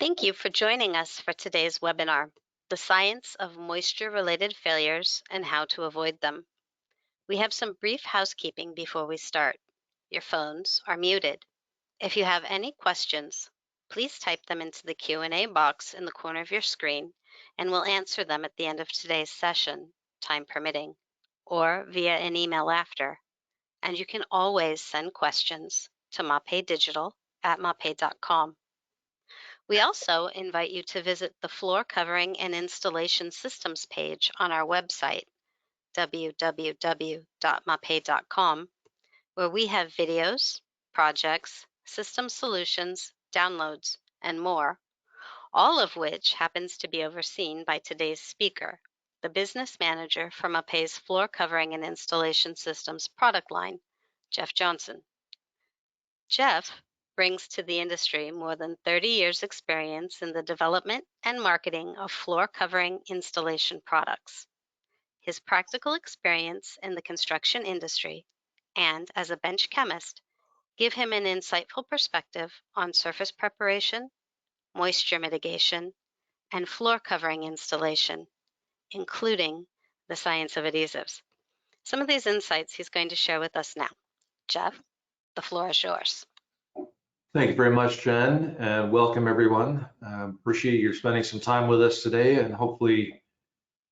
Thank you for joining us for today's webinar, The Science of Moisture-Related Failures and How to Avoid Them. We have some brief housekeeping before we start. Your phones are muted. If you have any questions, please type them into the Q&A box in the corner of your screen, and we'll answer them at the end of today's session, time permitting, or via an email after. And you can always send questions to mapeidigital@mapei.com. We also invite you to visit the Floor Covering and Installation Systems page on our website, www.mapei.com, where we have videos, projects, system solutions, downloads, and more, all of which happens to be overseen by today's speaker, the business manager for MAPEI's Floor Covering and Installation Systems product line, Jeff Johnson. Jeff brings to the industry more than 30 years' experience in the development and marketing of floor covering installation products. His practical experience in the construction industry and as a bench chemist give him an insightful perspective on surface preparation, moisture mitigation, and floor covering installation, including the science of adhesives. Some of these insights he's going to share with us now. Jeff, the floor is yours. Thank you very much, Jen, and welcome everyone. Appreciate you spending some time with us today, and hopefully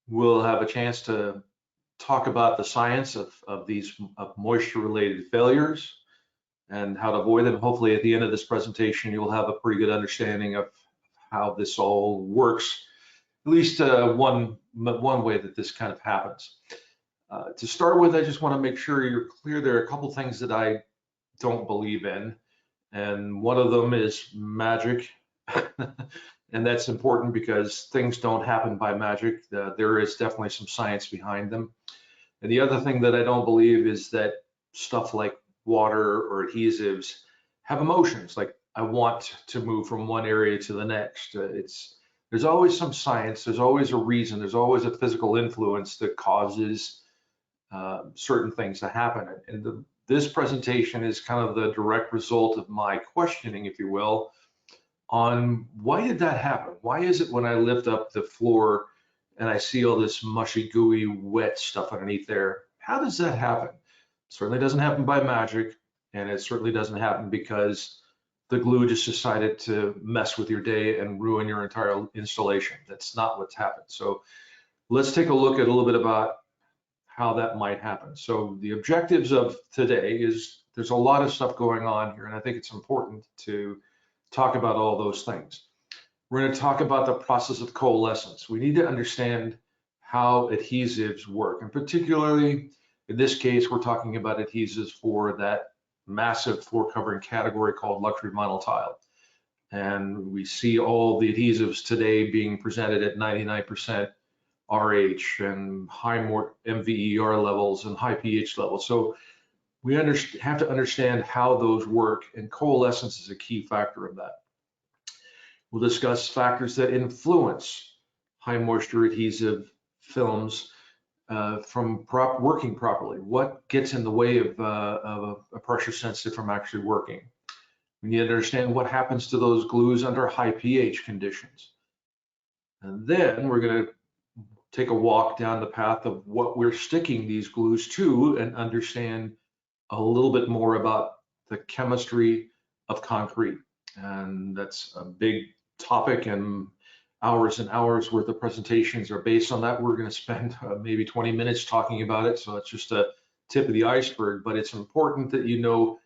we'll have a chance to talk about the science of moisture-related failures and how to avoid them. Hopefully at the end of this presentation, you'll have a pretty good understanding of how this all works, at least one way that this kind of happens. To start with, I just want to make sure you're clear. There are a couple things that I don't believe in. And one of them is magic. And that's important because things don't happen by magic. There is definitely some science behind them. And the other thing that I don't believe is that stuff like water or adhesives have emotions. Like, I want to move from one area to the next. There's always some science. There's always a reason. There's always a physical influence that causes certain things to happen. And this presentation is kind of the direct result of my questioning, if you will, on why did that happen? Why is it when I lift up the floor and I see all this mushy, gooey, wet stuff underneath there? How does that happen? It certainly doesn't happen by magic, and it certainly doesn't happen because the glue just decided to mess with your day and ruin your entire installation. That's not what's happened. So let's take a look at a little bit about how that might happen. So the objectives of today is there's a lot of stuff going on here, and I think it's important to talk about all those things. We're going to talk about the process of coalescence. We need to understand how adhesives work, and particularly in this case, we're talking about adhesives for that massive floor covering category called luxury vinyl tile. And we see all the adhesives today being presented at 99% RH and high MVER levels and high pH levels. So we have to understand how those work, and coalescence is a key factor of that. We'll discuss factors that influence high moisture adhesive films from working properly. What gets in the way of a pressure sensitive from actually working? We need to understand what happens to those glues under high pH conditions. And then we're going to take a walk down the path of what we're sticking these glues to and understand a little bit more about the chemistry of concrete. And that's a big topic, and hours worth of presentations are based on that. We're going to spend maybe 20 minutes talking about it. So it's just a tip of the iceberg, but it's important that you know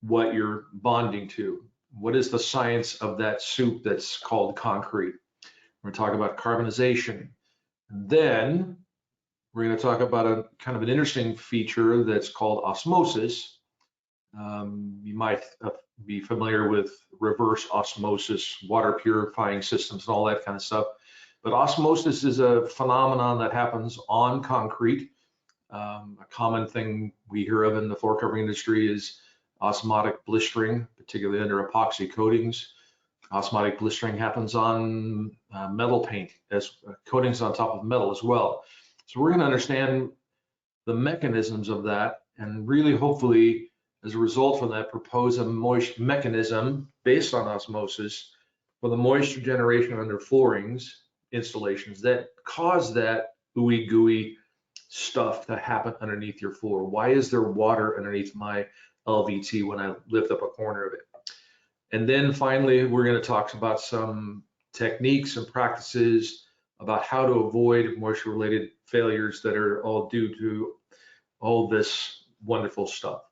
what you're bonding to. What is the science of that soup that's called concrete? We're going to talk about carbonization. And then we're going to talk about a kind of an interesting feature that's called osmosis. You might be familiar with reverse osmosis, water purifying systems, and all that kind of stuff. But osmosis is a phenomenon that happens on concrete. A common thing we hear of in the floor covering industry is osmotic blistering, particularly under epoxy coatings. Osmotic blistering happens on metal paint as coatings on top of metal as well. So we're going to understand the mechanisms of that, and really hopefully as a result from that propose a mechanism based on osmosis for the moisture generation under floorings installations that cause that ooey gooey stuff to happen underneath your floor? Why is there water underneath my LVT when I lift up a corner of it? And then finally, we're going to talk about some techniques and practices about how to avoid moisture related failures that are all due to all this wonderful stuff.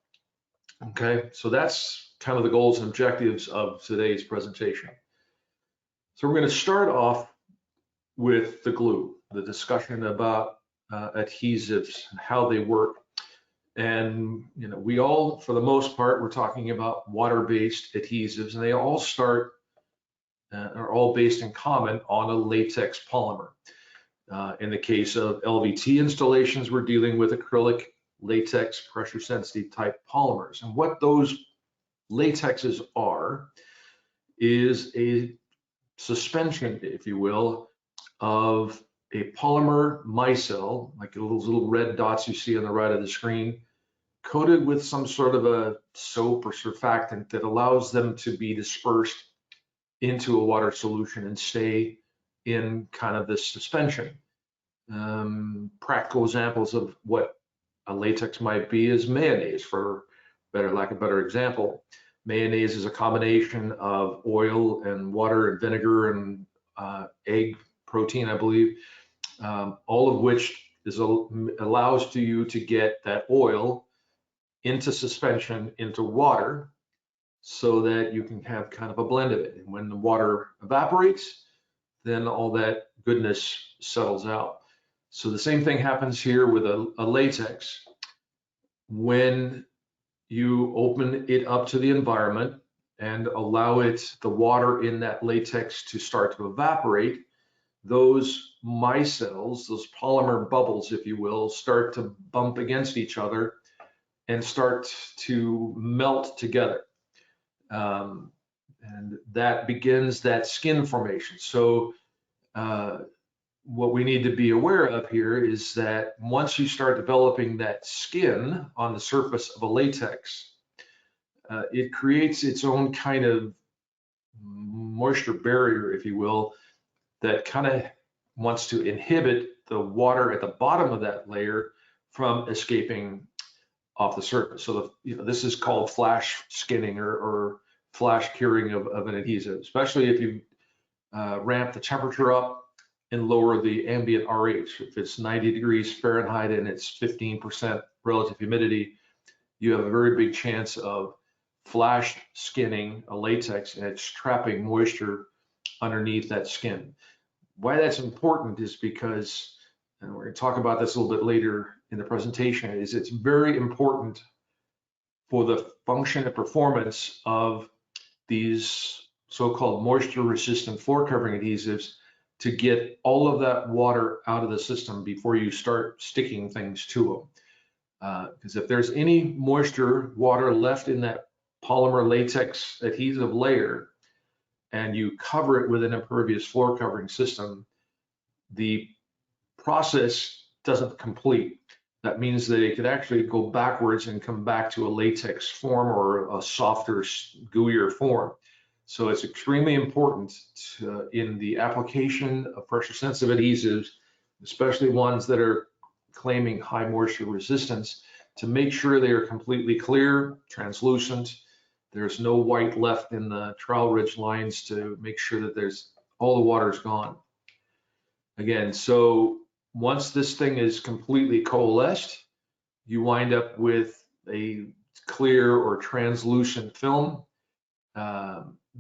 Okay, so that's kind of the goals and objectives of today's presentation. So we're going to start off with the glue, the discussion about adhesives, how they work. And we all, for the most part, we're talking about water-based adhesives, and they all are all based in common on a latex polymer. In the case of LVT installations, we're dealing with acrylic, latex, pressure-sensitive type polymers. And what those latexes are is a suspension, if you will, of a polymer micelle, like those little red dots you see on the right of the screen, coated with some sort of a soap or surfactant that allows them to be dispersed into a water solution and stay in kind of this suspension. Practical examples of what a latex might be is mayonnaise, for lack of a better example. Mayonnaise is a combination of oil and water and vinegar and egg protein, I believe, all of which allows you to get that oil into suspension, into water, so that you can have kind of a blend of it. And when the water evaporates, then all that goodness settles out. So the same thing happens here with a latex. When you open it up to the environment and allow the water in that latex to start to evaporate, those micelles, those polymer bubbles, if you will, start to bump against each other and start to melt together. And that begins that skin formation. So what we need to be aware of here is that once you start developing that skin on the surface of a latex, it creates its own kind of moisture barrier, if you will, that kind of wants to inhibit the water at the bottom of that layer from escaping off the surface. So this is called flash skinning or flash curing of an adhesive, especially if you ramp the temperature up and lower the ambient RH. If it's 90 degrees Fahrenheit and it's 15% relative humidity, you have a very big chance of flash skinning a latex, and it's trapping moisture underneath that skin. Why that's important is because, and we're going to talk about this a little bit later in the presentation, is it's very important for the function and performance of these so-called moisture resistant floor covering adhesives to get all of that water out of the system before you start sticking things to them. Because if there's any moisture, water left in that polymer latex adhesive layer, and you cover it with an impervious floor covering system, the process doesn't complete. That means that it could actually go backwards and come back to a latex form or a softer, gooier form. So it's extremely important in the application of pressure sensitive adhesives, especially ones that are claiming high moisture resistance, to make sure they are completely clear, translucent. There's no white left in the trowel ridge lines to make sure that all the water is gone. Again, so once this thing is completely coalesced, you wind up with a clear or translucent film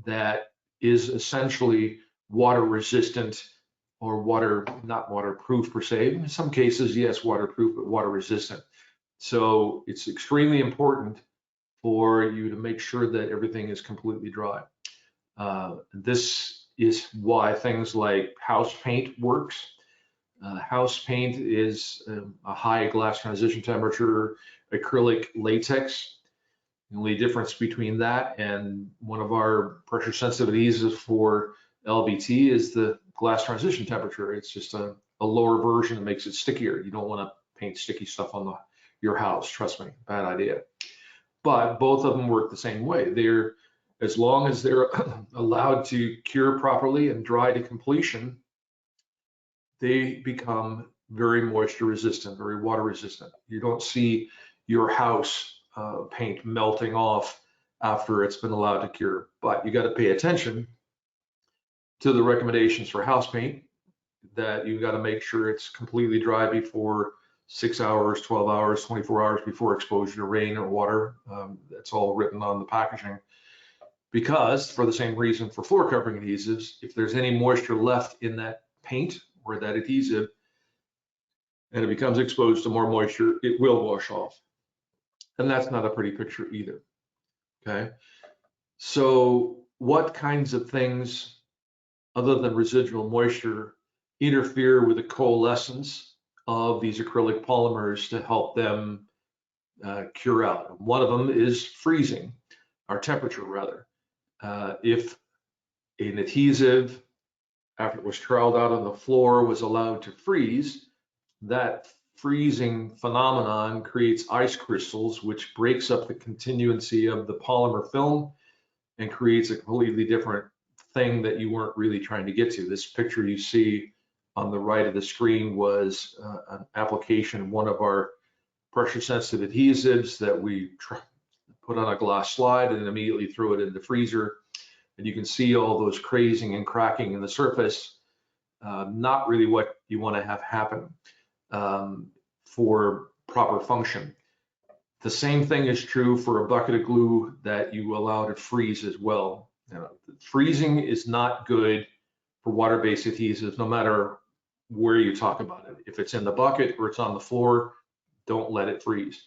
that is essentially water resistant or not waterproof per se. In some cases, yes, waterproof, but water resistant. So it's extremely important for you to make sure that everything is completely dry. This is why things like house paint works. House paint is a high glass transition temperature acrylic latex. The only difference between that and one of our pressure sensitive adhesives for LVT is the glass transition temperature. It's just a lower version that makes it stickier. You don't want to paint sticky stuff on your house, trust me, bad idea. But both of them work the same way. They're As long as they're allowed to cure properly and dry to completion, they become very moisture resistant, very water resistant. You don't see your house paint melting off after it's been allowed to cure, but you got to pay attention to the recommendations for house paint, that you got to make sure it's completely dry before 6 hours, 12 hours, 24 hours before exposure to rain or water. That's all written on the packaging. Because for the same reason for floor covering adhesives, if there's any moisture left in that paint or that adhesive and it becomes exposed to more moisture, it will wash off. And that's not a pretty picture either. Okay. So what kinds of things other than residual moisture interfere with the coalescence of these acrylic polymers to help them cure out? One of them is freezing, or temperature rather. If an adhesive, after it was troweled out on the floor, was allowed to freeze, that freezing phenomenon creates ice crystals, which breaks up the continuancy of the polymer film and creates a completely different thing that you weren't really trying to get to. This picture you see on the right of the screen was an application of one of our pressure sensitive adhesives that we put on a glass slide and immediately threw it in the freezer. And you can see all those crazing and cracking in the surface, not really what you want to have happen for proper function. The same thing is true for a bucket of glue that you allow to freeze as well. Freezing is not good for water-based adhesives, no matter where you talk about it. If it's in the bucket or it's on the floor, don't let it freeze.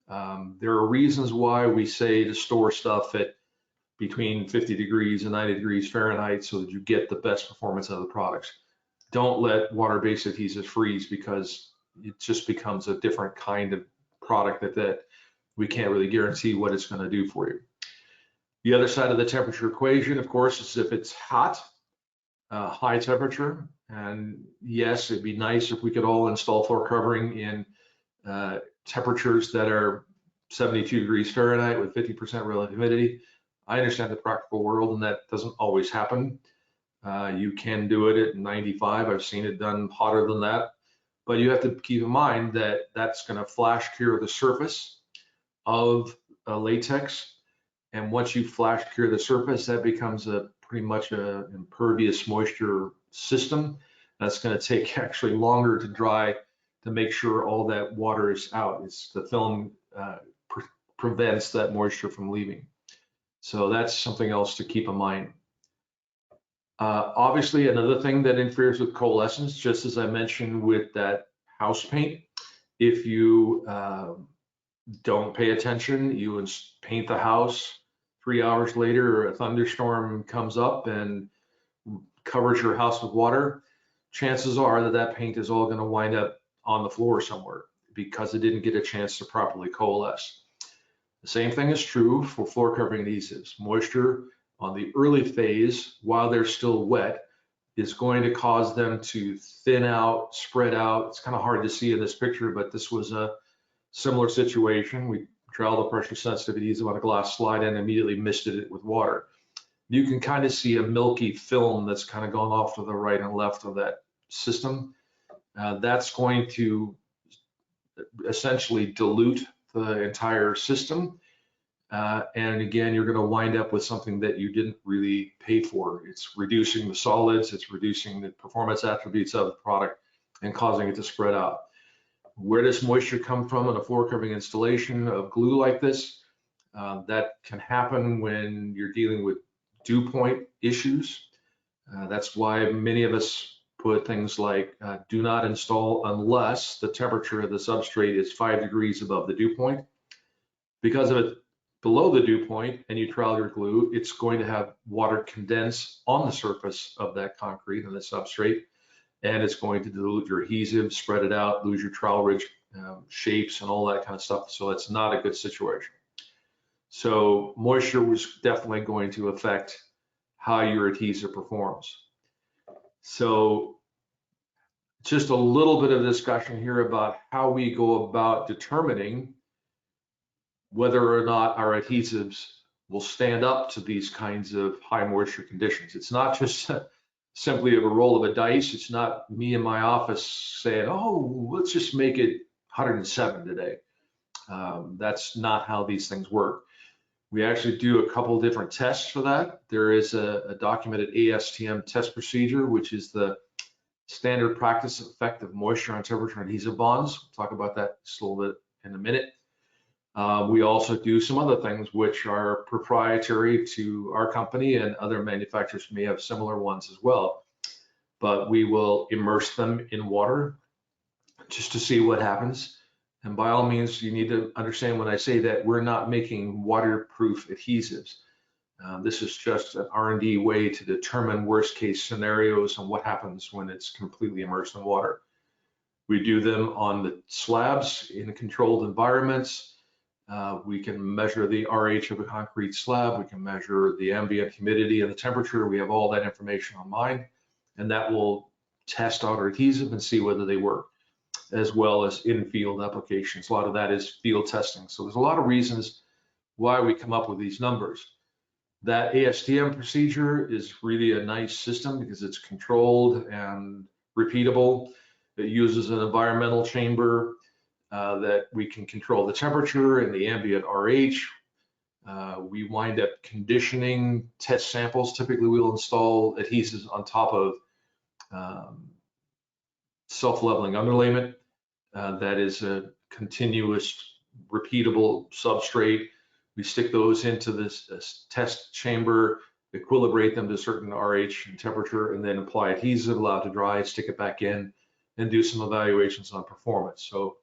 There are reasons why we say to store stuff at between 50 degrees and 90 degrees Fahrenheit so that you get the best performance out of the products. Don't let water-based adhesives freeze, because it just becomes a different kind of product that we can't really guarantee what it's going to do for you. The other side of the temperature equation, of course, is if it's hot, high temperature. And yes, it'd be nice if we could all install floor covering in temperatures that are 72 degrees Fahrenheit with 50% relative humidity. I understand the practical world, and that doesn't always happen. You can do it at 95. I've seen it done hotter than that. But you have to keep in mind that that's going to flash cure the surface of latex. And once you flash cure the surface, that becomes pretty much an impervious moisture system. That's going to take actually longer to dry to make sure all that water is out. It's the film prevents that moisture from leaving. So that's something else to keep in mind. Obviously, another thing that interferes with coalescence, just as I mentioned with that house paint, if you don't pay attention, you paint the house, 3 hours later a thunderstorm comes up and covers your house with water, chances are that that paint is all going to wind up on the floor somewhere because it didn't get a chance to properly coalesce. The same thing is true for floor covering adhesives. Moisture on the early phase, while they're still wet, is going to cause them to thin out, spread out. It's kind of hard to see in this picture, but this was a similar situation. We troweled a pressure sensitive adhesive on a glass slide and immediately misted it with water. You can kind of see a milky film that's kind of gone off to the right and left of that system. That's going to essentially dilute the entire system. And again, you're going to wind up with something that you didn't really pay for. It's reducing the solids, it's reducing the performance attributes of the product and causing it to spread out. Where does moisture come from in a floor covering installation of glue like this? That can happen when you're dealing with dew point issues. That's why many of us put things like do not install unless the temperature of the substrate is 5 degrees above the dew point. Because if it's below the dew point and you trowel your glue, it's going to have water condense on the surface of that concrete and the substrate, and it's going to dilute your adhesive, spread it out, lose your trowel ridge shapes and all that kind of stuff. So it's not a good situation. So moisture was definitely going to affect how your adhesive performs. So just a little bit of discussion here about how we go about determining whether or not our adhesives will stand up to these kinds of high moisture conditions. It's not just simply a roll of a dice. It's not me in my office saying, oh, let's just make it 107 today. That's not how these things work. We actually do a couple of different tests for that. There is a documented ASTM test procedure, which is the standard practice effect of moisture on temperature and adhesive bonds. We'll talk about that just a little bit in a minute. We also do some other things which are proprietary to our company, and other manufacturers may have similar ones as well. But we will immerse them in water just to see what happens. And by all means, you need to understand when I say that we're not making waterproof adhesives. This is just an R&D way to determine worst case scenarios and what happens when it's completely immersed in water. We do them on the slabs in controlled environments. We can measure the RH of a concrete slab. We can measure the ambient humidity and the temperature. We have all that information online, and that will test out our adhesive and see whether they work, as well as in-field applications. A lot of that is field testing. So there's a lot of reasons why we come up with these numbers. That ASTM procedure is really a nice system because it's controlled and repeatable. It uses an environmental chamber that we can control the temperature and the ambient RH. We wind up conditioning test samples. Typically, we'll install adhesives on top of self-leveling underlayment. That is a continuous, repeatable substrate. We stick those into this test chamber, equilibrate them to a certain RH and temperature, and then apply adhesive, allow it to dry, stick it back in, and do some evaluations on performance. So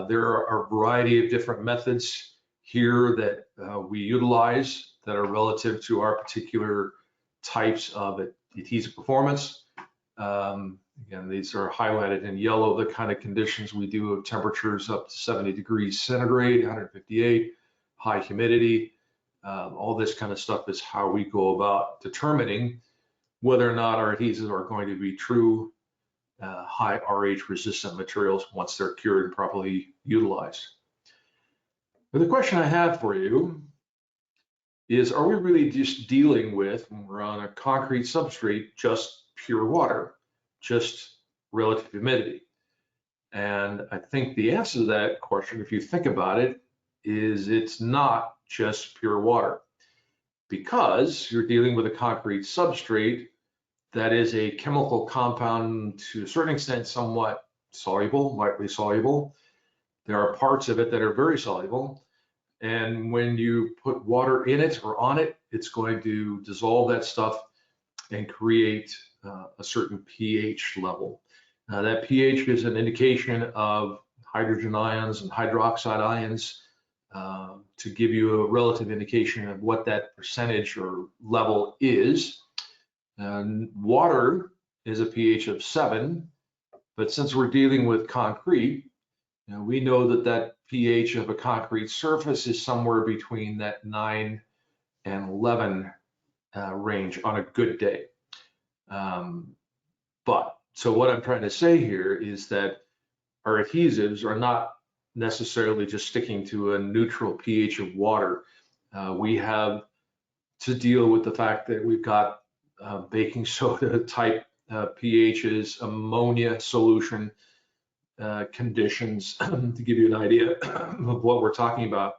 there are a variety of different methods here that we utilize that are relative to our particular types of adhesive performance. Again, these are highlighted in yellow, the kind of conditions we do of temperatures up to 70 degrees centigrade, 158, high humidity. All this kind of stuff is how we go about determining whether or not our adhesives are going to be true high RH resistant materials once they're cured and properly utilized. But the question I have for you is, are we really just dealing with, when we're on a concrete substrate, just pure water, just relative humidity? And I think the answer to that question, if you think about it, is it's not just pure water, because you're dealing with a concrete substrate that is a chemical compound to a certain extent somewhat soluble, lightly soluble. There are parts of it that are very soluble. And when you put water in it or on it, it's going to dissolve that stuff and create a certain pH level. That pH is an indication of hydrogen ions and hydroxide ions to give you a relative indication of what that percentage or level is. And water is a pH of 7, but since we're dealing with concrete, we know that that pH of a concrete surface is somewhere between that 9 and 11 range on a good day. So what I'm trying to say here is that our adhesives are not necessarily just sticking to a neutral pH of water. We have to deal with the fact that we've got baking soda type pHs, ammonia solution conditions, to give you an idea of what we're talking about.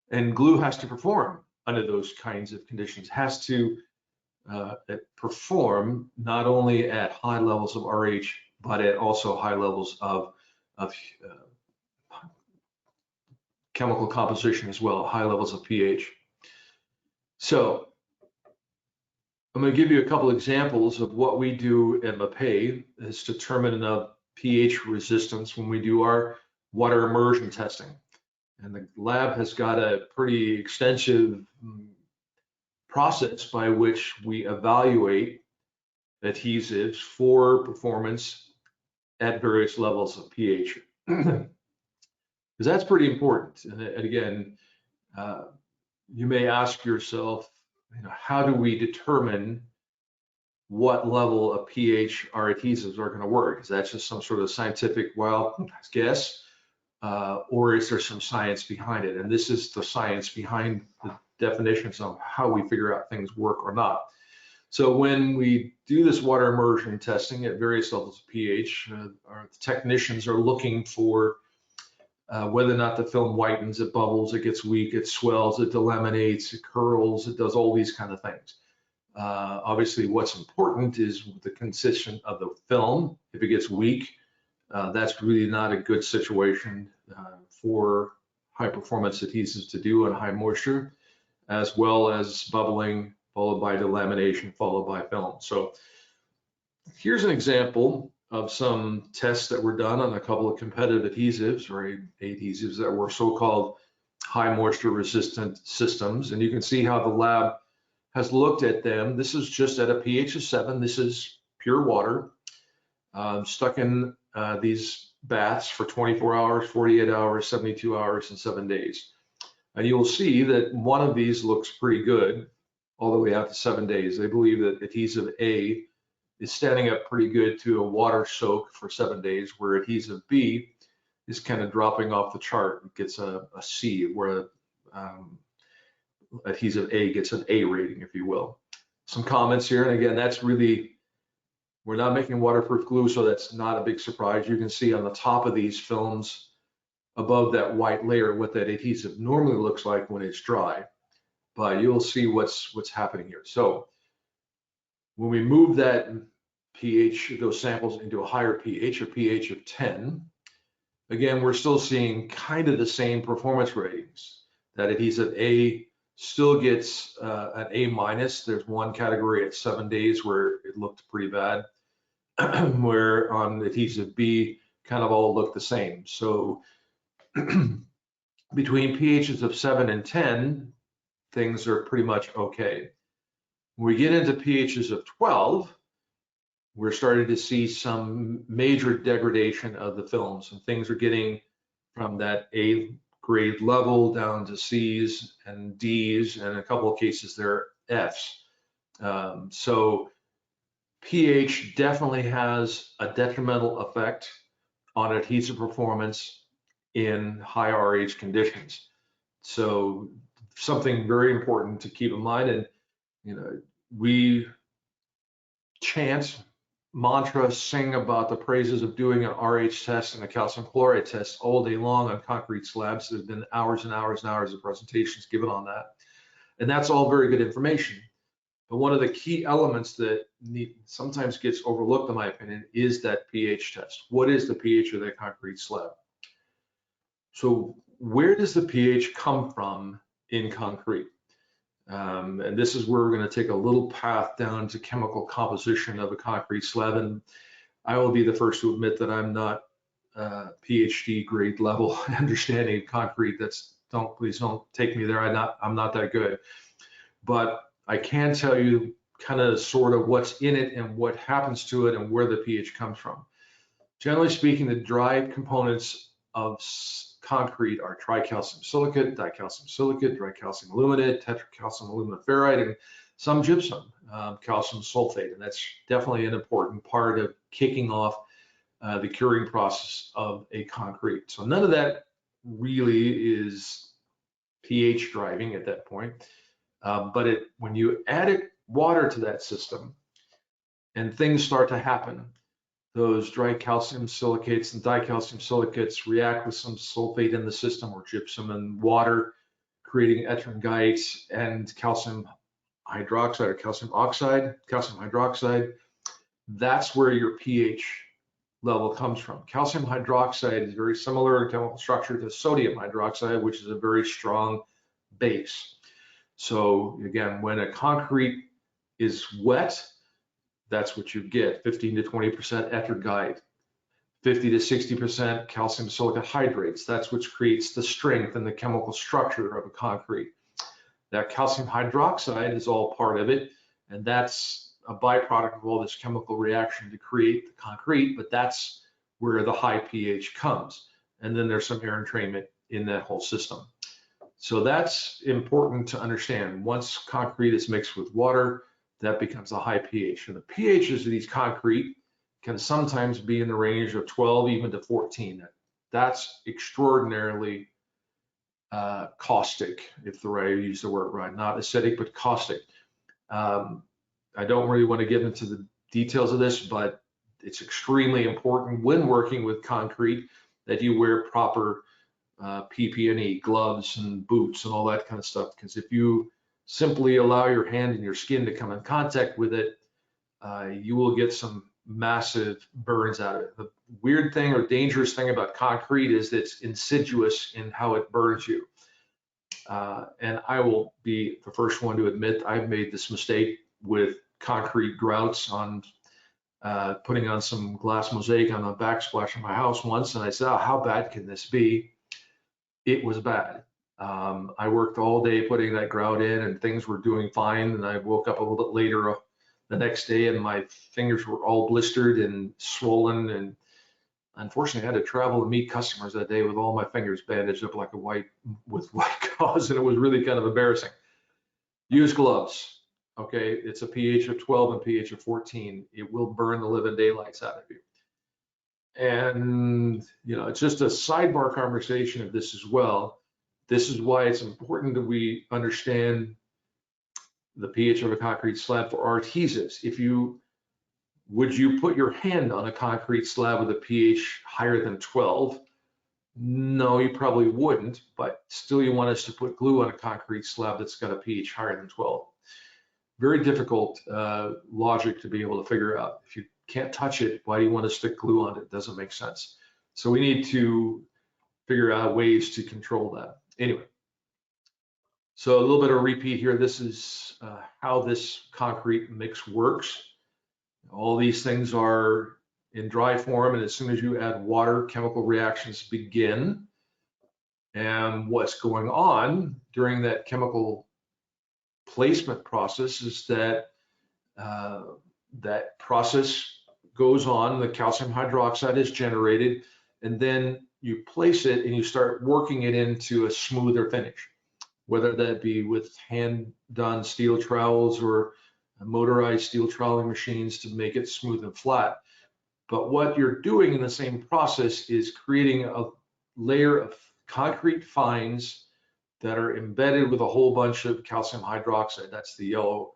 And glue has to perform under those kinds of conditions, has to perform not only at high levels of RH, but at also high levels of chemical composition as well, high levels of pH. So I'm going to give you a couple examples of what we do at MAPEI is determine a pH resistance when we do our water immersion testing. And the lab has got a pretty extensive process by which we evaluate adhesives for performance at various levels of pH. Because that's pretty important. And again, you may ask yourself, how do we determine what level of pH our adhesives are going to work? Is that just some sort of scientific wild guess? or is there some science behind it? And this is the science behind the definitions of how we figure out things work or not. So when we do this water immersion testing at various levels of pH, our technicians are looking for whether or not the film whitens, it bubbles, it gets weak, it swells, it delaminates, it curls, it does all these kind of things. Obviously, what's important is the consistency of the film. If it gets weak, that's really not a good situation for high performance adhesives to do in high moisture, as well as bubbling, followed by delamination, followed by film. So here's an example of some tests that were done on a couple of competitive adhesives or adhesives that were so-called high moisture resistant systems. And you can see how the lab has looked at them. This is just at a pH of 7. This is pure water stuck in these baths for 24 hours, 48 hours, 72 hours, and 7 days. And you'll see that one of these looks pretty good all the way out to 7 days. They believe that adhesive A is standing up pretty good to a water soak for 7 days, where adhesive B is kind of dropping off the chart. It gets a C, where adhesive A gets an A rating, if you will. Some comments here, and again, that's really, we're not making waterproof glue, so that's not a big surprise. You can see on the top of these films, above that white layer, what that adhesive normally looks like when it's dry. But you'll see what's happening here. So when we move that pH, those samples into a higher pH, a pH of 10, again, we're still seeing kind of the same performance ratings. That adhesive A still gets an A minus. There's one category at 7 days where it looked pretty bad, where on adhesive B, kind of all look the same. So between pHs of 7 and 10, things are pretty much okay. When we get into pHs of 12, we're starting to see some major degradation of the films, and things are getting from that A grade level down to C's and D's, and in a couple of cases they're F's. So pH definitely has a detrimental effect on adhesive performance in high RH conditions. So something very important to keep in mind. And we chant, mantra, sing about the praises of doing an RH test and a calcium chloride test all day long on concrete slabs. There's been hours and hours and hours of presentations given on that. And that's all very good information. But one of the key elements that sometimes gets overlooked, in my opinion, is that pH test. What is the pH of that concrete slab? So where does the pH come from in concrete? And this is where we're going to take a little path down to chemical composition of a concrete slab. And I will be the first to admit that I'm not PhD grade level understanding of concrete. Please don't take me there. I'm not that good. But I can tell you kind of sort of what's in it and what happens to it and where the pH comes from. Generally speaking, the dry components of concrete are tricalcium silicate, dicalcium silicate, tricalcium aluminate, tetracalcium aluminum ferrite, and some gypsum, calcium sulfate. And that's definitely an important part of kicking off the curing process of a concrete. So none of that really is pH driving at that point. But when you add water to that system and things start to happen, those dry calcium silicates and dicalcium silicates react with some sulfate in the system or gypsum and water, creating ettringite and calcium hydroxide or calcium oxide, calcium hydroxide. That's where your pH level comes from. Calcium hydroxide is very similar in chemical structure to sodium hydroxide, which is a very strong base. So again, when a concrete is wet, that's what you get, 15 to 20% ettringite, 50 to 60% calcium silicate hydrates. That's what creates the strength and the chemical structure of a concrete. That calcium hydroxide is all part of it, and that's a byproduct of all this chemical reaction to create the concrete, but that's where the high pH comes. And then there's some air entrainment in that whole system. So that's important to understand. Once concrete is mixed with water, that becomes a high pH. And the pHs of these concrete can sometimes be in the range of 12 even to 14. that's extraordinarily caustic, if the right, I use the word right, not acidic, but caustic. I don't really want to get into the details of this, but it's extremely important when working with concrete that you wear proper PPE, gloves and boots and all that kind of stuff. Because if you simply allow your hand and your skin to come in contact with it, you will get some massive burns out of it. The weird thing or dangerous thing about concrete is that it's insidious in how it burns you. And I will be the first one to admit I've made this mistake with concrete grouts on putting on some glass mosaic on the backsplash of my house once, and I said, oh, how bad can this be? It was bad. I worked all day putting that grout in and things were doing fine, and I woke up a little bit later the next day and my fingers were all blistered and swollen, and unfortunately I had to travel and meet customers that day with all my fingers bandaged up like white gauze, and it was really kind of embarrassing. Use gloves. Okay, it's a pH of 12 and pH of 14. It will burn the living daylights out of you. And, you know, it's just a sidebar conversation of this as well. This is why it's important that we understand the pH of a concrete slab for our adhesives. Would you put your hand on a concrete slab with a pH higher than 12? No, you probably wouldn't, but still you want us to put glue on a concrete slab that's got a pH higher than 12. Very difficult logic to be able to figure out. If you can't touch it, why do you want to stick glue on it? It doesn't make sense. So we need to figure out ways to control that. Anyway, so a little bit of a repeat here. This is how this concrete mix works. All these things are in dry form, and as soon as you add water, chemical reactions begin. And what's going on during that chemical placement process is that that process goes on, the calcium hydroxide is generated, and then you place it and you start working it into a smoother finish, whether that be with hand-done steel trowels or motorized steel troweling machines to make it smooth and flat. But what you're doing in the same process is creating a layer of concrete fines that are embedded with a whole bunch of calcium hydroxide. That's the yellow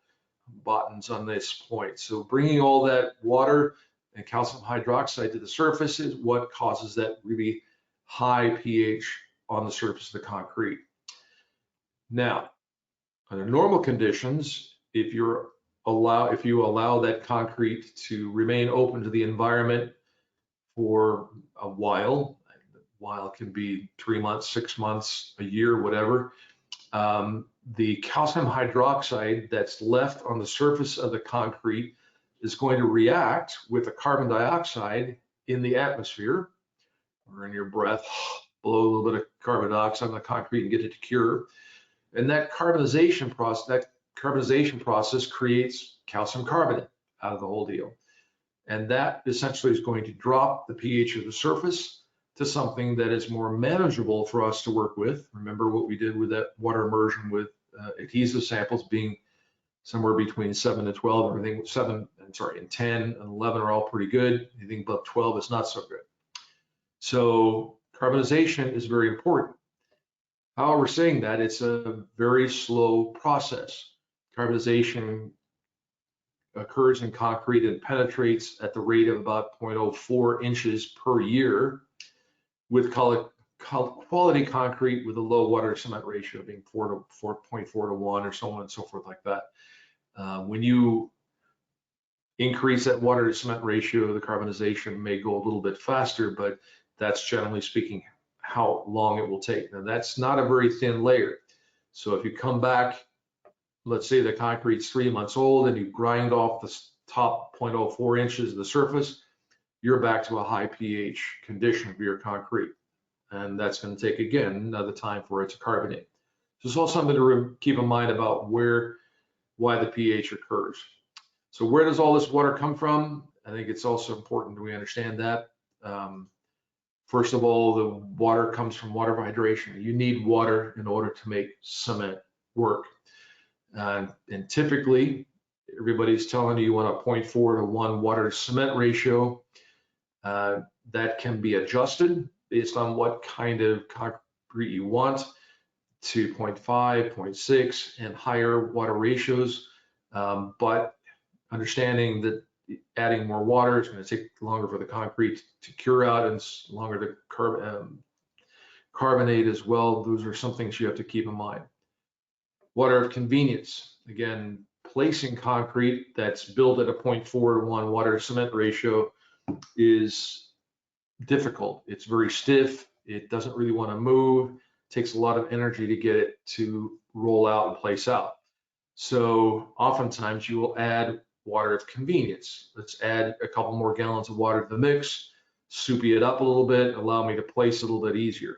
buttons on this point. So bringing all that water and calcium hydroxide to the surface is what causes that really high pH on the surface of the concrete. Now, under normal conditions, if you allow that concrete to remain open to the environment for a while can be 3 months, 6 months, a year, whatever, the calcium hydroxide that's left on the surface of the concrete is going to react with the carbon dioxide in the atmosphere or in your breath, blow a little bit of carbon dioxide on the concrete and get it to cure. And that carbonization process creates calcium carbonate out of the whole deal. And that essentially is going to drop the pH of the surface to something that is more manageable for us to work with. Remember what we did with that water immersion with adhesive samples being somewhere between 7 to 12. Everything 10 and 11 are all pretty good. Anything above 12 is not so good. So carbonization is very important. However, saying that, it's a very slow process. Carbonization occurs in concrete and penetrates at the rate of about 0.04 inches per year, with quality concrete with a low water to cement ratio being 4.4 to 1 or so on and so forth like that. When you increase that water to cement ratio, the carbonization may go a little bit faster, but that's generally speaking how long it will take. Now that's not a very thin layer. So if you come back, let's say the concrete's 3 months old and you grind off the top 0.04 inches of the surface, you're back to a high pH condition for your concrete. And that's going to take, again, another time for it to carbonate. So it's also something to keep in mind about why the pH occurs. So where does all this water come from? I think it's also important that we understand that. First of all, the water comes from water hydration. You need water in order to make cement work. And typically, everybody's telling you want a 0.4 to 1 water to cement ratio. That can be adjusted based on what kind of concrete you want, to 0.5, 0.6, and higher water ratios. But understanding that adding more water is going to take longer for the concrete to cure out and longer to carbonate as well. Those are some things you have to keep in mind. Water of convenience. Again, placing concrete that's built at a 0.4 to 1 water to cement ratio is difficult. It's very stiff. It doesn't really want to move. It takes a lot of energy to get it to roll out and place out. So oftentimes you will add water of convenience. Let's add a couple more gallons of water to the mix, soupy it up a little bit, allow me to place it a little bit easier.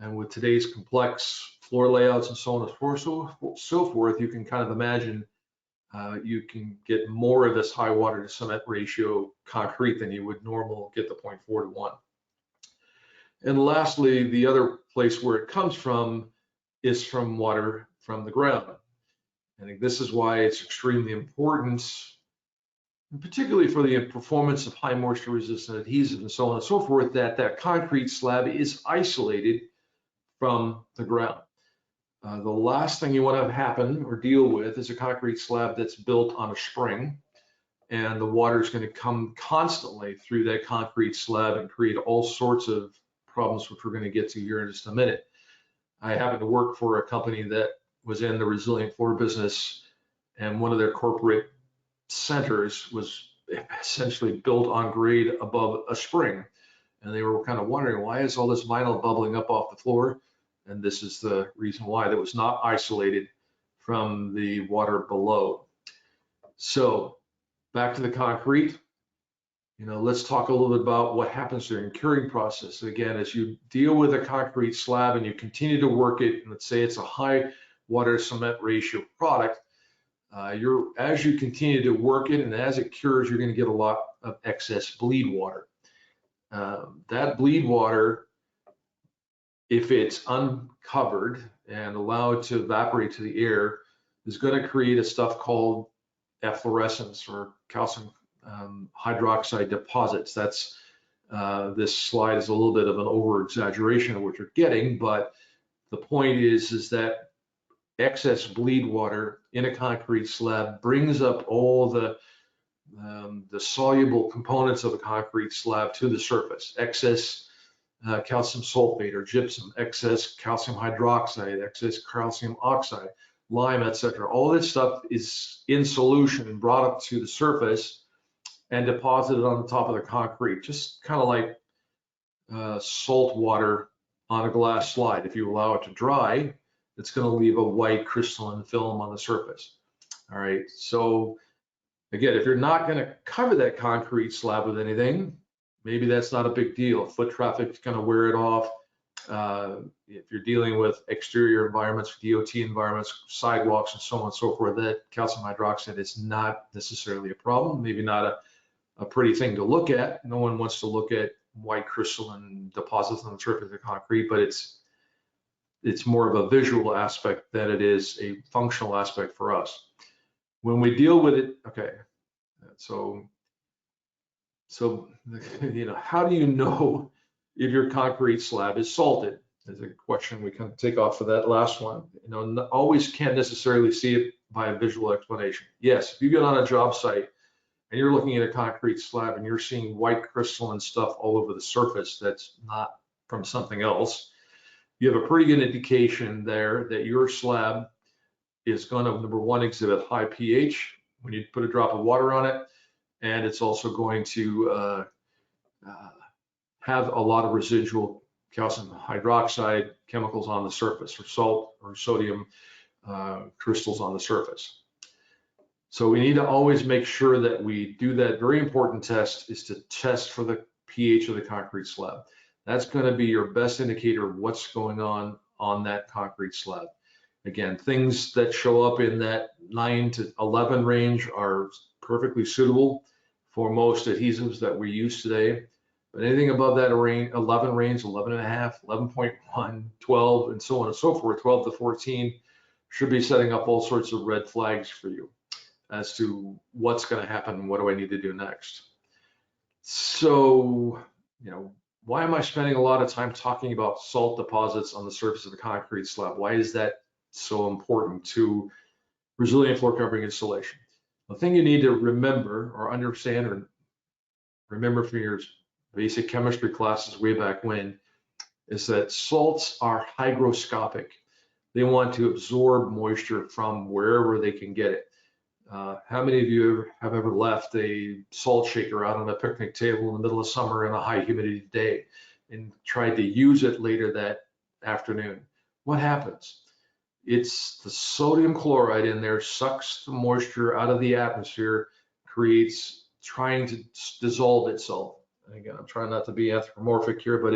And with today's complex floor layouts and so on and so forth, you can kind of imagine you can get more of this high water to cement ratio concrete than you would normal get the 0.4 to 1. And lastly, the other place where it comes from is from water from the ground. I think this is why it's extremely important, and particularly for the performance of high moisture resistant adhesive and so on and so forth, that that concrete slab is isolated from the ground. The last thing you want to have happen or deal with is a concrete slab that's built on a spring, and the water is going to come constantly through that concrete slab and create all sorts of problems, which we're going to get to here in just a minute. I happen to work for a company that was in the resilient floor business, and one of their corporate centers was essentially built on grade above a spring. And they were kind of wondering, why is all this vinyl bubbling up off the floor? And this is the reason why. That was not isolated from the water below. So back to the concrete. Let's talk a little bit about what happens during the curing process. Again, as you deal with a concrete slab and you continue to work it, and let's say it's a high water cement ratio product, as you continue to work it and as it cures, you're going to get a lot of excess bleed water. That bleed water, if it's uncovered and allowed to evaporate to the air, is going to create a stuff called efflorescence, or calcium hydroxide deposits. That's this slide is a little bit of an over exaggeration of what you're getting, but the point is that excess bleed water in a concrete slab brings up all the soluble components of a concrete slab to the surface. Excess calcium sulfate or gypsum, excess calcium hydroxide, excess calcium oxide, lime, etc. All this stuff is in solution and brought up to the surface and deposited on the top of the concrete, just kind of like salt water on a glass slide. If you allow it to dry, it's going to leave a white crystalline film on the surface. All right, so again, if you're not going to cover that concrete slab with anything, maybe that's not a big deal. Foot traffic is going to wear it off. If you're dealing with exterior environments, DOT environments, sidewalks, and so on and so forth, that calcium hydroxide is not necessarily a problem. Maybe not a pretty thing to look at. No one wants to look at white crystalline deposits on the surface of the concrete, but it's more of a visual aspect than it is a functional aspect for us. When we deal with it, okay, so how do you know if your concrete slab is salted? Is a question we can take off for that last one. Always can't necessarily see it by a visual explanation. Yes, if you get on a job site and you're looking at a concrete slab and you're seeing white crystalline stuff all over the surface that's not from something else, you have a pretty good indication there that your slab is going to, number one, exhibit high pH when you put a drop of water on it, and it's also going to have a lot of residual calcium hydroxide chemicals on the surface, or salt or sodium crystals on the surface. So we need to always make sure that we do that very important test, is to test for the pH of the concrete slab. That's going to be your best indicator of what's going on that concrete slab. Again, things that show up in that 9 to 11 range are perfectly suitable for most adhesives that we use today. But anything above that range, 11 range, 11.5, 11.1, 12, and so on and so forth, 12 to 14, should be setting up all sorts of red flags for you as to what's going to happen and what do I need to do next. So, why am I spending a lot of time talking about salt deposits on the surface of the concrete slab? Why is that so important to resilient floor covering installation? The thing you need to remember or understand or remember from your basic chemistry classes way back when is that salts are hygroscopic. They want to absorb moisture from wherever they can get it. How many of you have ever left a salt shaker out on a picnic table in the middle of summer in a high humidity day and tried to use it later that afternoon? What happens? It's the sodium chloride in there sucks the moisture out of the atmosphere, creates trying to dissolve itself. And again, I'm trying not to be anthropomorphic here, but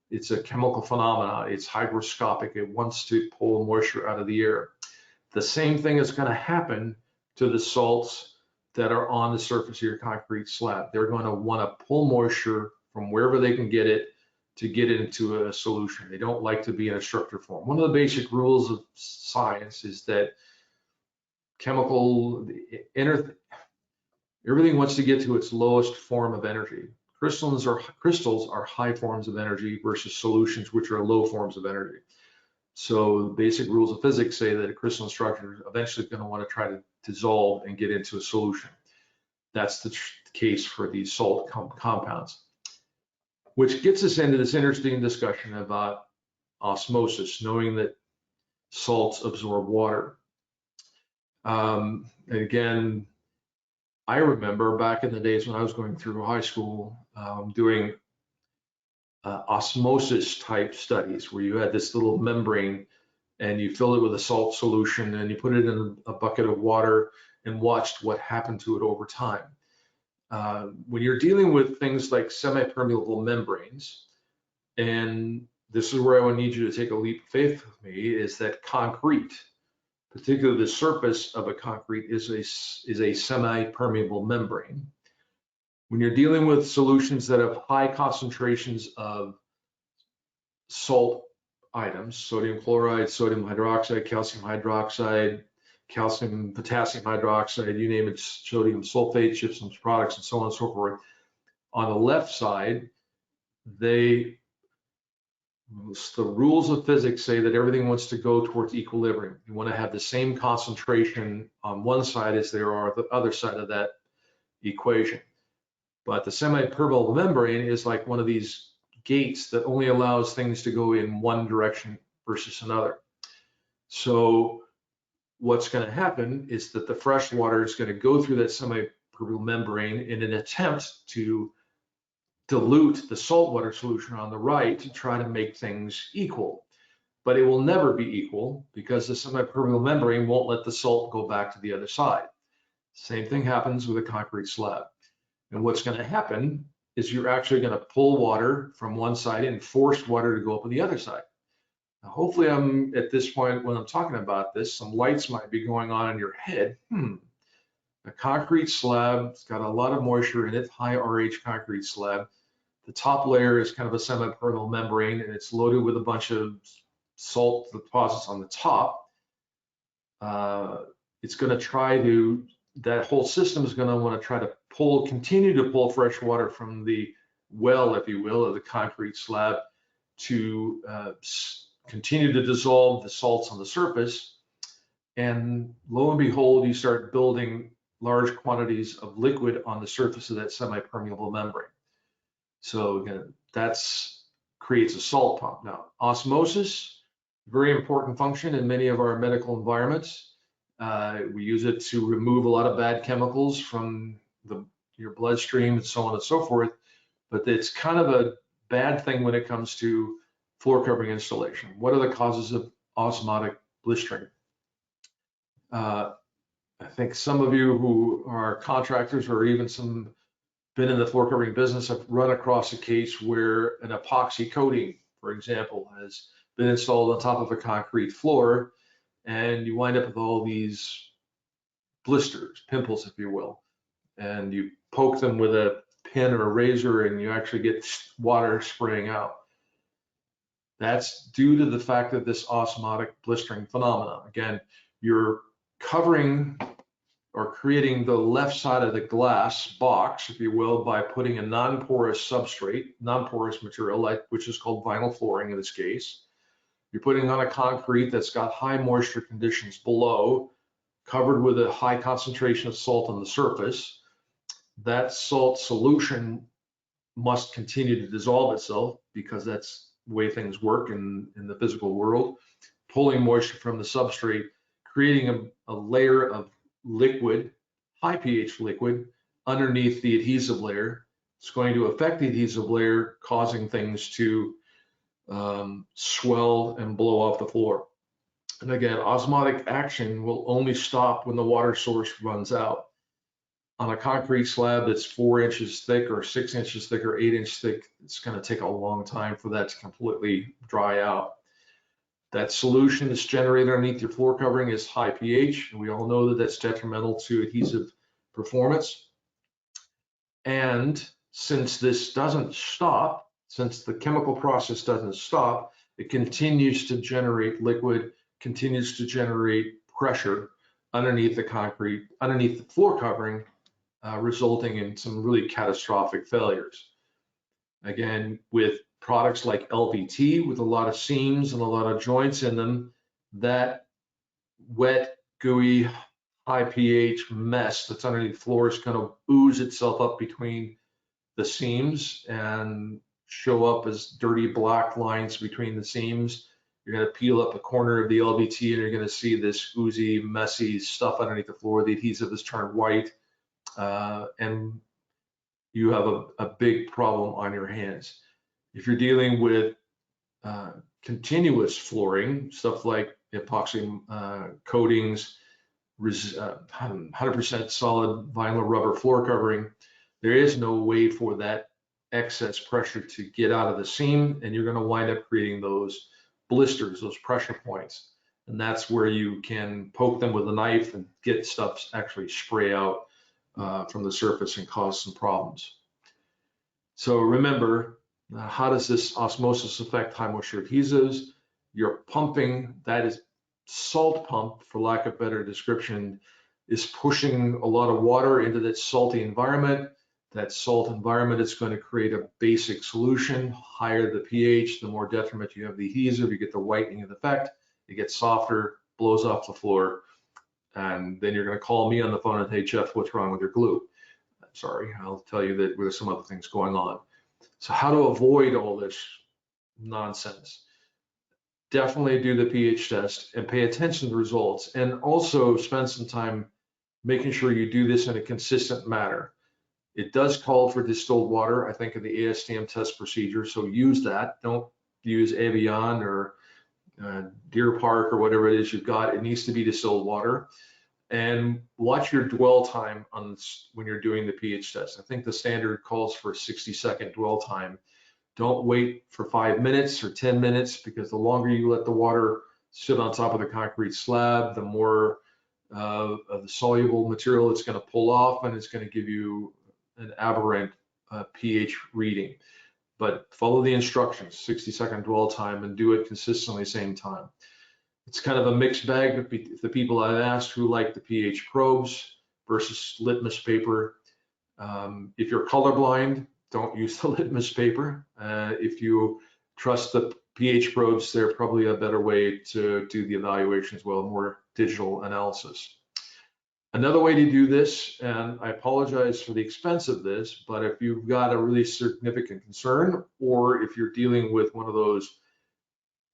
it's a chemical phenomenon. It's hygroscopic. It wants to pull moisture out of the air. The same thing is going to happen to the salts that are on the surface of your concrete slab. They're going to want to pull moisture from wherever they can get it to get it into a solution. They don't like to be in a structured form. One of the basic rules of science is that everything wants to get to its lowest form of energy. Crystals are high forms of energy versus solutions, which are low forms of energy. So basic rules of physics say that a crystalline structure is eventually going to want to try to dissolve and get into a solution. That's the case for these salt compounds, which gets us into this interesting discussion about osmosis, knowing that salts absorb water. And again, I remember back in the days when I was going through high school, doing osmosis type studies where you had this little membrane and you filled it with a salt solution and you put it in a bucket of water and watched what happened to it over time. When you're dealing with things like semi-permeable membranes, and this is where I would need you to take a leap of faith with me, is that concrete, particularly the surface of a concrete, is a semi-permeable membrane. When you're dealing with solutions that have high concentrations of salt items, sodium chloride, sodium hydroxide, calcium hydroxide, calcium, potassium hydroxide, you name it, sodium sulfate, gypsum products, and so on and so forth. On the left side, the rules of physics say that everything wants to go towards equilibrium. You want to have the same concentration on one side as there are the other side of that equation. But the semi-permeable membrane is like one of these gates that only allows things to go in one direction versus another. So what's going to happen is that the fresh water is going to go through that semi-permeable membrane in an attempt to dilute the saltwater solution on the right to try to make things equal. But it will never be equal because the semi-permeable membrane won't let the salt go back to the other side. Same thing happens with a concrete slab. And what's going to happen is you're actually going to pull water from one side and force water to go up on the other side. Now, hopefully I'm at this point when I'm talking about this, some lights might be going on in your head. A concrete slab, it's got a lot of moisture in it, high RH concrete slab. The top layer is kind of a semi-permeable membrane and it's loaded with a bunch of salt deposits on the top. It's going to try to, that whole system is going to want to try to continue to pull fresh water from the well, if you will, of the concrete slab to continue to dissolve the salts on the surface. And lo and behold, you start building large quantities of liquid on the surface of that semi-permeable membrane. So again, that's creates a salt pump. Now, osmosis, very important function in many of our medical environments. We use it to remove a lot of bad chemicals from your bloodstream and so on and so forth, but it's kind of a bad thing when it comes to floor covering installation. What are the causes of osmotic blistering? I think some of you who are contractors or even some been in the floor covering business have run across a case where an epoxy coating, for example, has been installed on top of a concrete floor, and you wind up with all these blisters, pimples, if you will, and you poke them with a pin or a razor and you actually get water spraying out. That's due to the fact that this osmotic blistering phenomenon. Again, you're covering or creating the left side of the glass box, if you will, by putting a non-porous substrate, non-porous material, which is called vinyl flooring in this case. You're putting on a concrete that's got high moisture conditions below, covered with a high concentration of salt on the surface. That salt solution must continue to dissolve itself because that's the way things work in the physical world, pulling moisture from the substrate, creating a layer of liquid, high pH liquid, underneath the adhesive layer. It's going to affect the adhesive layer, causing things to swell and blow off the floor. And again, osmotic action will only stop when the water source runs out. On a concrete slab that's 4 inches thick or 6 inches thick or 8 inches thick, it's going to take a long time for that to completely dry out. That solution that's generated underneath your floor covering is high pH, and we all know that that's detrimental to adhesive performance. And since this doesn't stop, since the chemical process doesn't stop, it continues to generate liquid, continues to generate pressure underneath the concrete, underneath the floor covering, resulting in some really catastrophic failures. Again, with products like LVT with a lot of seams and a lot of joints in them, that wet, gooey, high pH mess that's underneath the floor is going to ooze itself up between the seams and show up as dirty black lines between the seams. You're going to peel up a corner of the LVT and you're going to see this oozy, messy stuff underneath the floor. The adhesive has turned white, and you have a big problem on your hands. If you're dealing with continuous flooring, stuff like epoxy coatings, 100% solid vinyl rubber floor covering, there is no way for that excess pressure to get out of the seam, and you're going to wind up creating those blisters, those pressure points. And that's where you can poke them with a knife and get stuff actually spray out from the surface and cause some problems. So remember, how does this osmosis affect high moisture adhesives? You're pumping, that is salt pump, for lack of better description, is pushing a lot of water into that salty environment. That salt environment is going to create a basic solution. Higher the pH, the more detriment you have the adhesive, you get the whitening effect, it gets softer, blows off the floor, and then you're going to call me on the phone and, hey, Jeff, what's wrong with your glue? I'm sorry, I'll tell you that there's some other things going on. So how to avoid all this nonsense? Definitely do the pH test and pay attention to the results, and also spend some time making sure you do this in a consistent manner. It does call for distilled water, I think, in the ASTM test procedure, so use that. Don't use Evian or Deer Park or whatever it is you've got. It needs to be distilled water. And watch your dwell time on this when you're doing the pH test. I think the standard calls for a 60-second dwell time. Don't wait for 5 minutes or 10 minutes, because the longer you let the water sit on top of the concrete slab, the more of the soluble material it's going to pull off, and it's going to give you an aberrant pH reading. But follow the instructions, 60-second dwell time, and do it consistently same time. It's kind of a mixed bag. The people I've asked who like the pH probes versus litmus paper. If you're colorblind, don't use the litmus paper. If you trust the pH probes, they're probably a better way to do the evaluation as well, more digital analysis. Another way to do this, and I apologize for the expense of this, but if you've got a really significant concern, or if you're dealing with one of those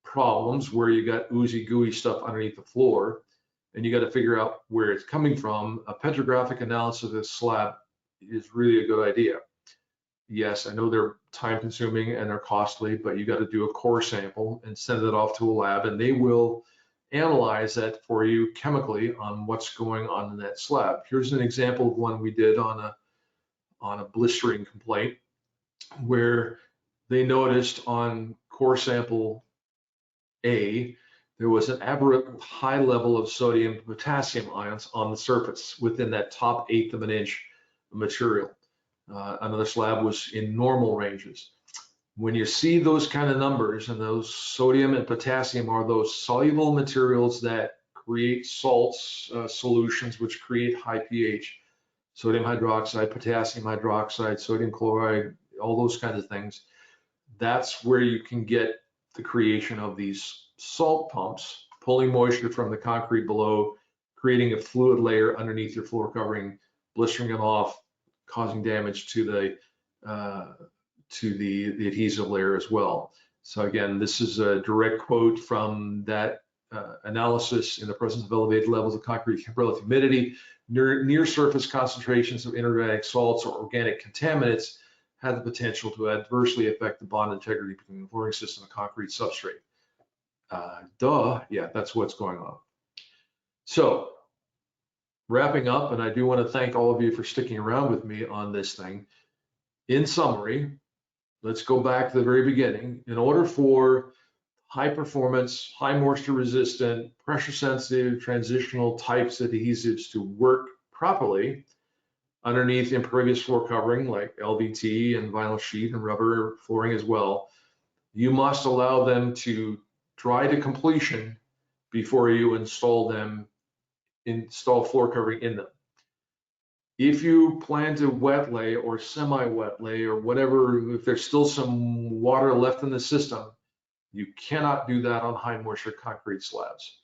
problems where you got oozy gooey stuff underneath the floor and you got to figure out where it's coming from, a petrographic analysis of this slab is really a good idea. Yes, I know they're time consuming and they're costly, but you got to do a core sample and send it off to a lab, and they will analyze that for you chemically on what's going on in that slab. Here's an example of one we did on a blistering complaint, where they noticed on core sample A, there was an aberrant high level of sodium and potassium ions on the surface within that top 1/8 of an inch of material. Another slab was in normal ranges. When you see those kind of numbers, and those sodium and potassium are those soluble materials that create salts, solutions which create high pH. Sodium hydroxide, potassium hydroxide, sodium chloride, all those kinds of things. That's where you can get the creation of these salt pumps, pulling moisture from the concrete below, creating a fluid layer underneath your floor covering, blistering it off, causing damage to the adhesive layer as well. So again, this is a direct quote from that analysis. In the presence of elevated levels of concrete relative humidity, near surface concentrations of inorganic salts or organic contaminants have the potential to adversely affect the bond integrity between the flooring system and concrete substrate. Yeah, that's what's going on. So wrapping up, and I do want to thank all of you for sticking around with me on this thing. In summary, let's go back to the very beginning. In order for high performance, high moisture resistant, pressure sensitive, transitional types of adhesives to work properly underneath impervious floor covering like LVT and vinyl sheet and rubber flooring as well, you must allow them to dry to completion before you install floor covering in them. If you plan to wet lay or semi-wet lay or whatever, if there's still some water left in the system, you cannot do that on high moisture concrete slabs.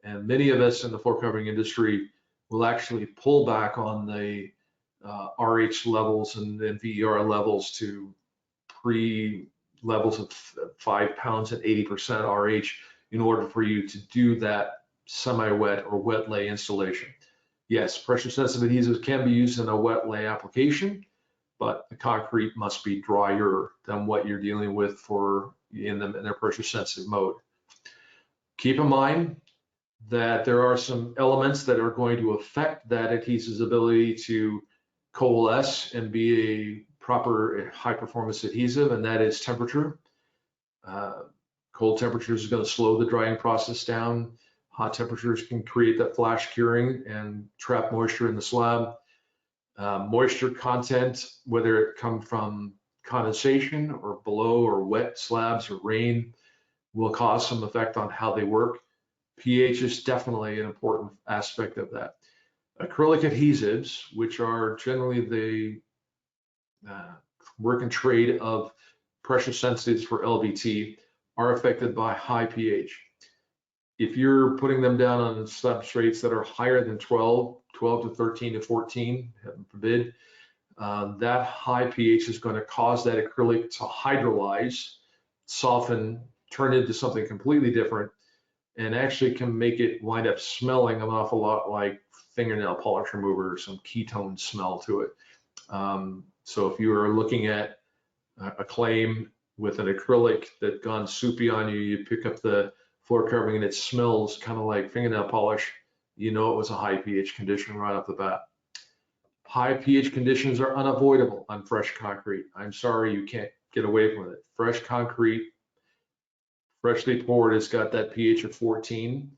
And many of us in the floor covering industry will actually pull back on the RH levels and VER levels to pre-levels of 5 pounds at 80% RH in order for you to do that semi-wet or wet lay installation. Yes, pressure sensitive adhesives can be used in a wet lay application, but the concrete must be drier than what you're dealing with in their pressure sensitive mode. Keep in mind that there are some elements that are going to affect that adhesive's ability to coalesce and be a proper high performance adhesive, and that is temperature. Cold temperatures is going to slow the drying process down. Hot temperatures can create that flash curing and trap moisture in the slab. Moisture content, whether it come from condensation or below or wet slabs or rain, will cause some effect on how they work. pH is definitely an important aspect of that. Acrylic adhesives, which are generally the work and trade of pressure sensitives for LVT, are affected by high pH. If you're putting them down on substrates that are higher than 12 to 13 to 14, heaven forbid, that high pH is going to cause that acrylic to hydrolyze, soften, turn into something completely different, and actually can make it wind up smelling an awful lot like fingernail polish remover or some ketone smell to it. So if you are looking at a claim with an acrylic that gone soupy on you, you pick up the floor covering and it smells kind of like fingernail polish, you know it was a high pH condition right off the bat. High pH conditions are unavoidable on fresh concrete. I'm sorry, you can't get away from it. Fresh concrete, freshly poured, it's got that pH of 14.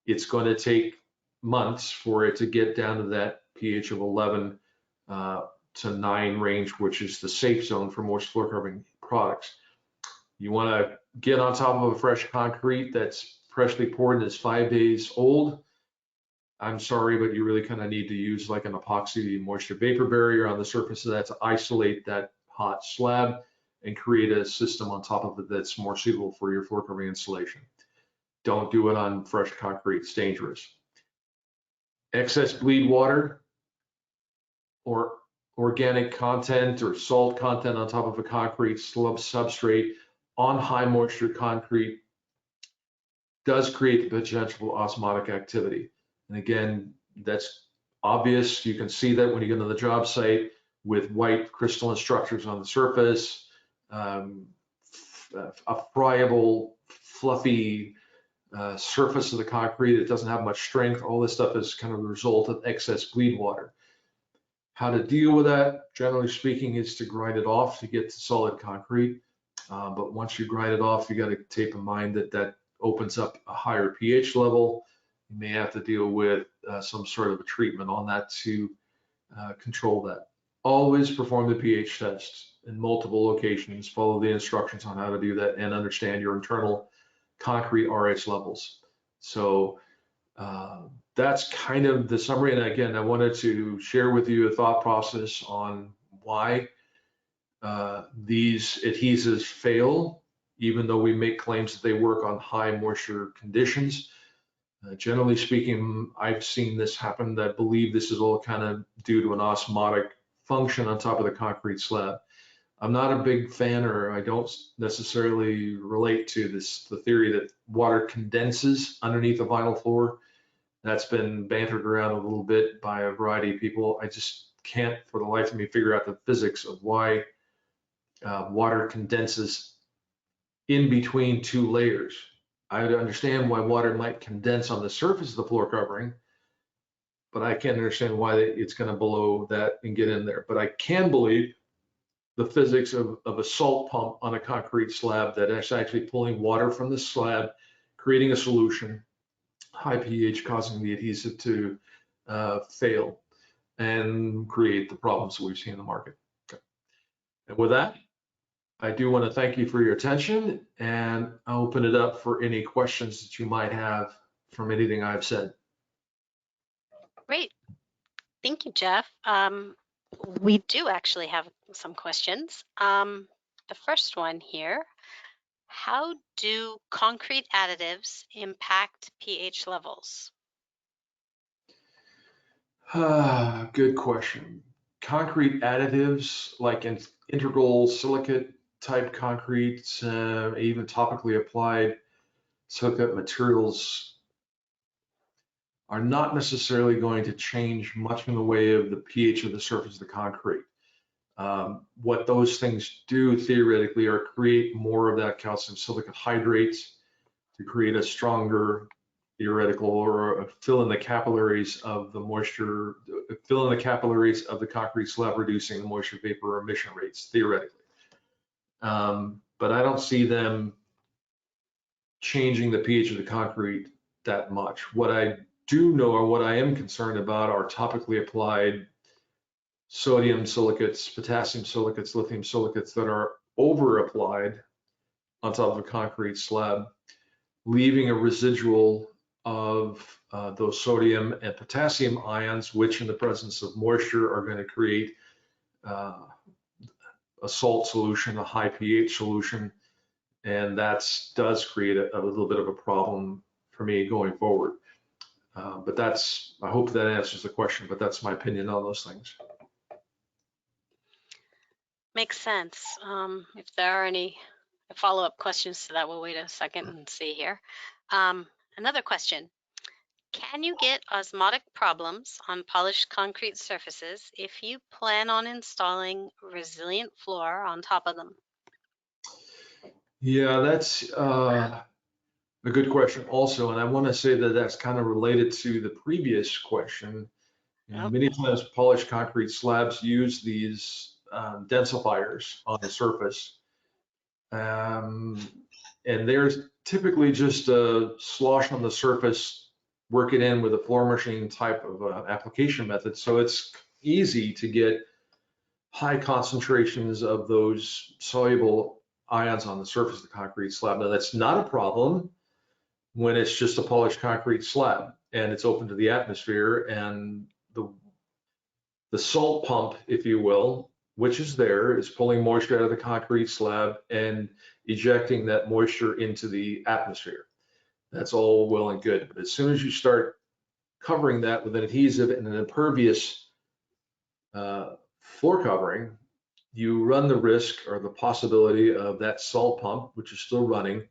It's going to take months for it to get down to that pH of 11 to 9 range, which is the safe zone for most floor covering products. You want to get on top of a fresh concrete that's freshly poured and is 5 days old. I'm sorry, but you really kind of need to use like an epoxy moisture vapor barrier on the surface of that to isolate that hot slab and create a system on top of it that's more suitable for your floor covering installation. Don't do it on fresh concrete, it's dangerous. Excess bleed water or organic content or salt content on top of a concrete substrate on high moisture concrete does create the potential for osmotic activity. And again, that's obvious. You can see that when you get to the job site with white crystalline structures on the surface, a friable, fluffy surface of the concrete. It doesn't have much strength. All this stuff is kind of the result of excess bleed water. How to deal with that, generally speaking, is to grind it off to get to solid concrete. But once you grind it off, you got to keep in mind that that opens up a higher pH level. You may have to deal with some sort of a treatment on that to control that. Always perform the pH test in multiple locations, follow the instructions on how to do that, and understand your internal concrete RH levels. So That's kind of the summary. And again, I wanted to share with you a thought process on why these adhesives fail, even though we make claims that they work on high moisture conditions. Generally speaking, I've seen this happen. I believe this is all kind of due to an osmotic function on top of the concrete slab. I'm not a big fan, or I don't necessarily relate to the theory that water condenses underneath the vinyl floor. That's been bantered around a little bit by a variety of people. I just can't, for the life of me, figure out the physics of why water condenses in between two layers. I understand why water might condense on the surface of the floor covering, but I can't understand why it's going to blow that and get in there. But I can believe the physics of a salt pump on a concrete slab that is actually pulling water from the slab, creating a solution, high pH causing the adhesive to fail and create the problems that we've seen in the market. Okay. And with that, I do want to thank you for your attention, and I'll open it up for any questions that you might have from anything I've said. Great. Thank you, Jeff. We do actually have some questions. The first one here, how do concrete additives impact pH levels? Good question. Concrete additives like integral silicate type concretes, even topically applied silicate materials are not necessarily going to change much in the way of the pH of the surface of the concrete. What those things do theoretically are create more of that calcium silicate hydrates to create a stronger theoretical, or fill in the capillaries of the moisture, fill in the capillaries of the concrete slab, reducing the moisture vapor emission rates theoretically. But I don't see them changing the pH of the concrete that much. What I do know, or what I am concerned about, are topically applied sodium silicates, potassium silicates, lithium silicates that are over applied on top of a concrete slab, leaving a residual of those sodium and potassium ions, which in the presence of moisture are going to create a salt solution, a high pH solution, and that does create a little bit of a problem for me going forward. But that's, I hope that answers the question, but that's my opinion on those things. Makes sense. If there are any follow-up questions to that, we'll wait a second and see here. Another question. Can you get osmotic problems on polished concrete surfaces if you plan on installing resilient floor on top of them? Yeah, that's a good question also. And I want to say that that's kind of related to the previous question. And Yep. many times polished concrete slabs use these densifiers on the surface. And there's typically just a slosh on the surface, work it in with a floor machine type of application method. So it's easy to get high concentrations of those soluble ions on the surface of the concrete slab. Now that's not a problem when it's just a polished concrete slab and it's open to the atmosphere, and the salt pump, if you will, which is there, is pulling moisture out of the concrete slab and ejecting that moisture into the atmosphere. That's all well and good. But as soon as you start covering that with an adhesive and an impervious floor covering, you run the risk or the possibility of that salt pump, which is still running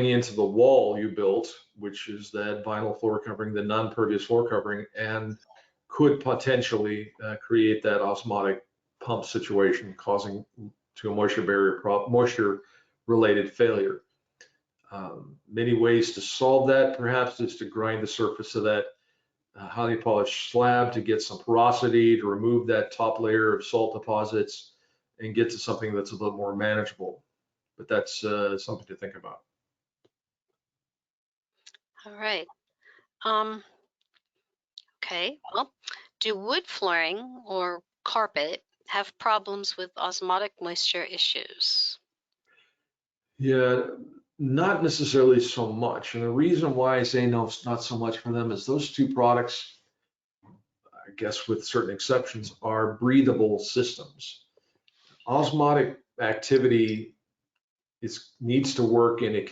into the wall you built, which is that vinyl floor covering, the non-pervious floor covering, and could potentially create that osmotic pump situation, causing to a moisture barrier moisture related failure. Many ways to solve that, perhaps, is to grind the surface of that highly polished slab to get some porosity, to remove that top layer of salt deposits and get to something that's a little more manageable. But that's something to think about. All right. Okay. Well, do wood flooring or carpet have problems with osmotic moisture issues? Yeah, Not necessarily so much. And the reason why I say no, it's not so much for them is those two products, I guess with certain exceptions, are breathable systems. Osmotic activity needs to work in a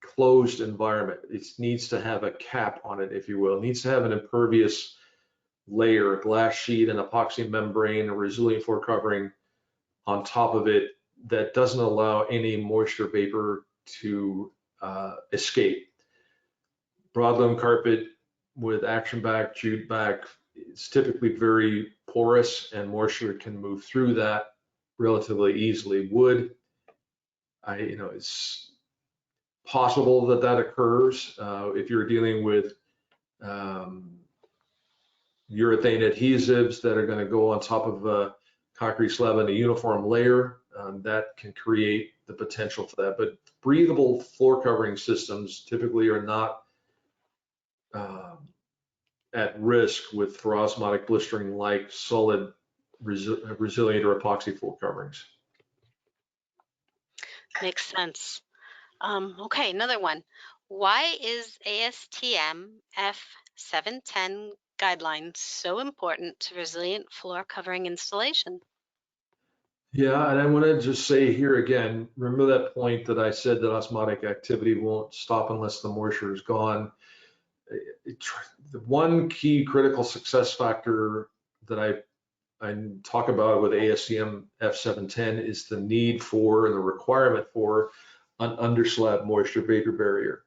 closed environment. It needs to have a cap on it, if you will. It needs to have an impervious layer, a glass sheet, an epoxy membrane, a resilient floor covering on top of it that doesn't allow any moisture vapor to escape. Broadloom carpet with action back, jute back, it's typically very porous and moisture can move through that relatively easily. Wood, it's possible that that occurs if you're dealing with um, urethane adhesives that are going to go on top of a concrete slab in a uniform layer. That can create the potential for that. But breathable floor covering systems typically are not at risk for osmotic blistering like solid resilient or epoxy floor coverings. Makes sense. Okay, another one. Why is ASTM F710 guidelines so important to resilient floor covering installation? Yeah, and I want to just say here again, remember that point that I said that osmotic activity won't stop unless the moisture is gone. The one key critical success factor that I talk about with ASTM F710 is the need for and the requirement for an underslab moisture vapor barrier.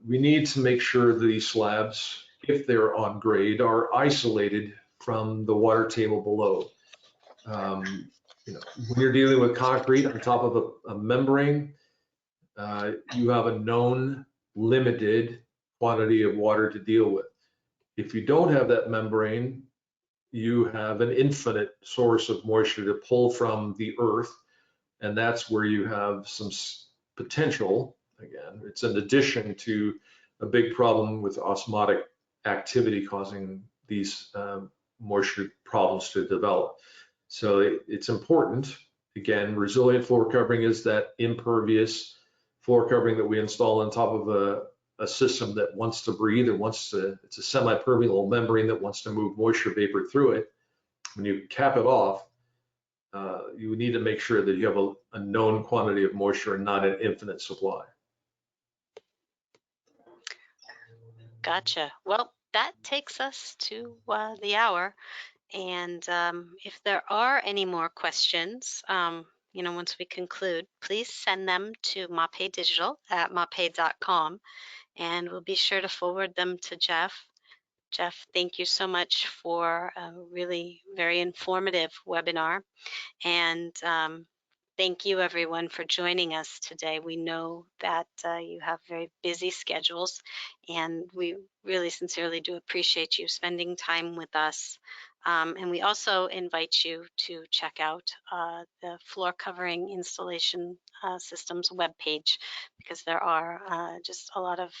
We need to make sure that these slabs, if they're on grade, are isolated from the water table below. When you're dealing with concrete on top of a membrane, you have a known limited quantity of water to deal with. If you don't have that membrane, you have an infinite source of moisture to pull from the earth, and that's where you have some potential. Again, it's an addition to a big problem with osmotic activity causing these moisture problems to develop. So it's important. Again, resilient floor covering is that impervious floor covering that we install on top of a system that wants to breathe or it's a semi-permeable membrane that wants to move moisture vapor through it. When you cap it off, you need to make sure that you have a known quantity of moisture and not an infinite supply. Gotcha. Well, that takes us to the hour. And if there are any more questions, once we conclude, please send them to MAPEI Digital at mapei.com, and we'll be sure to forward them to Jeff. Jeff, thank you so much for a really very informative webinar. And thank you, everyone, for joining us today. We know that you have very busy schedules, and we really sincerely do appreciate you spending time with us. And we also invite you to check out the floor covering installation systems webpage, because there are just a lot of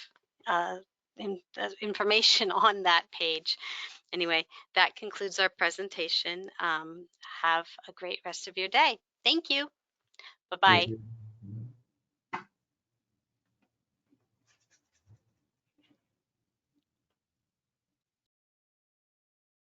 information on that page. Anyway, that concludes our presentation. Have a great rest of your day. Thank you. Bye-bye.